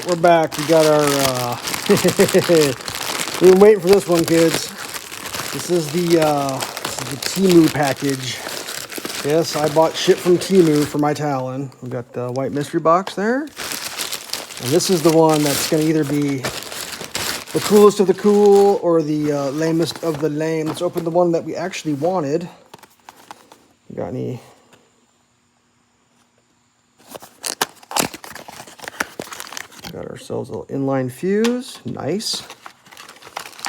right, we're back. We got our, we've been waiting for this one, kids. This is the TEMU package. Yes, I bought shit from TEMU for my Talon. We got the white mystery box there. And this is the one that's going to either be the coolest of the cool or the lamest of the lame. Let's open the one that we actually wanted. You got any... Got ourselves a little inline fuse. Nice.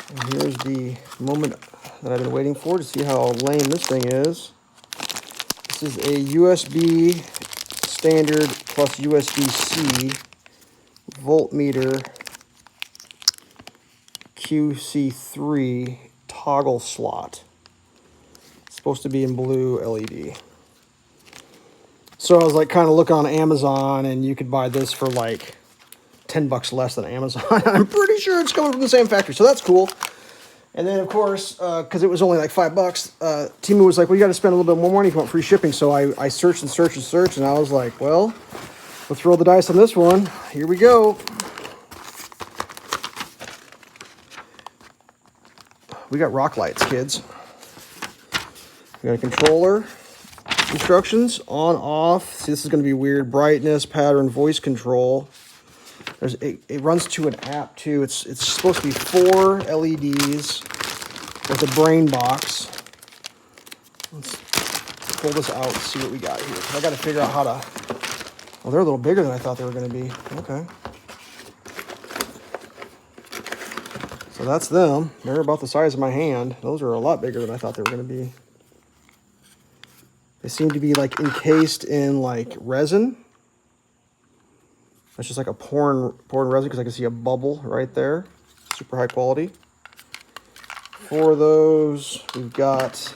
And here's the moment that I've been waiting for to see how lame this thing is. This is a USB standard plus USB-C voltmeter QC3 toggle slot. It's supposed to be in blue LED. So I was like kind of looking on Amazon, and you could buy this for like $10 less than Amazon. I'm pretty sure it's coming from the same factory, so that's cool. And then, of course, because it was only like $5, TEMU was like, well, you got to spend a little bit more money if you want free shipping. So I searched and searched and searched, and I was like, well, let's roll the dice on this one. Here we go. We got rock lights, kids. We got a controller. Instructions, on, off. See, this is going to be weird. Brightness, pattern, voice control. It runs to an app too. It's supposed to be 4 LEDs with a brain box. Let's pull this out and see what we got here. I got to figure out how to... Oh, they're a little bigger than I thought they were going to be. Okay. So that's them. They're about the size of my hand. Those are a lot bigger than I thought they were going to be. They seem to be like encased in like resin. That's just like a pouring resin because I can see a bubble right there. Super high quality. For those, we've got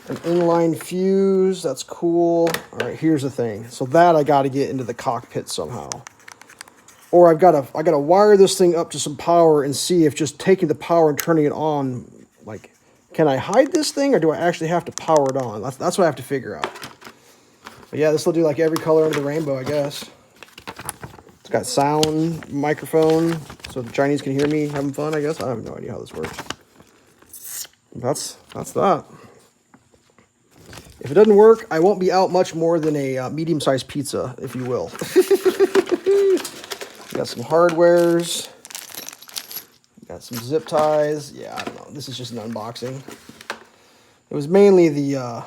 an inline fuse. That's cool. All right, here's the thing. So that I got to get into the cockpit somehow. Or I got to wire this thing up to some power and see if just taking the power and turning it on, like, can I hide this thing or do I actually have to power it on? That's what I have to figure out. But yeah, this will do like every color under the rainbow, I guess. It's got sound, microphone, so the Chinese can hear me having fun, I guess. I have no idea how this works. That's that. If it doesn't work, I won't be out much more than a medium-sized pizza, if you will. Got some hardwares. Got some zip ties. Yeah, I don't know. This is just an unboxing. It was mainly the...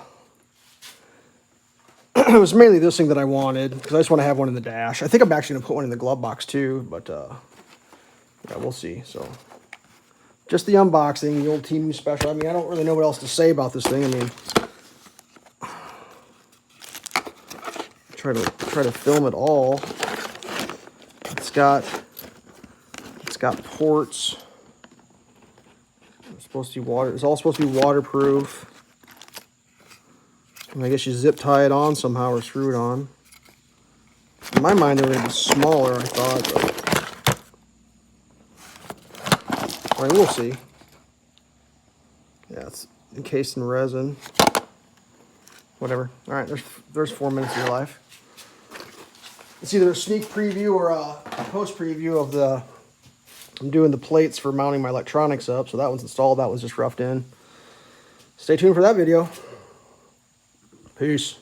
it was mainly this thing that I wanted, because I just want to have one in the dash. I think I'm actually going to put one in the glove box too, but yeah, we'll see. So, just the unboxing, the old TEMU special. I mean, I don't really know what else to say about this thing. I mean, try to film it all. It's got ports. It's supposed to be water. It's all supposed to be waterproof. I guess you zip tie it on somehow or screw it on. In my mind, they were going to be smaller, I thought. But... all right, we'll see. Yeah, it's encased in resin. Whatever. All right, there's 4 minutes of your life. It's either a sneak preview or a post preview of the... I'm doing the plates for mounting my electronics up. So that one's installed. That one's just roughed in. Stay tuned for that video. Peace.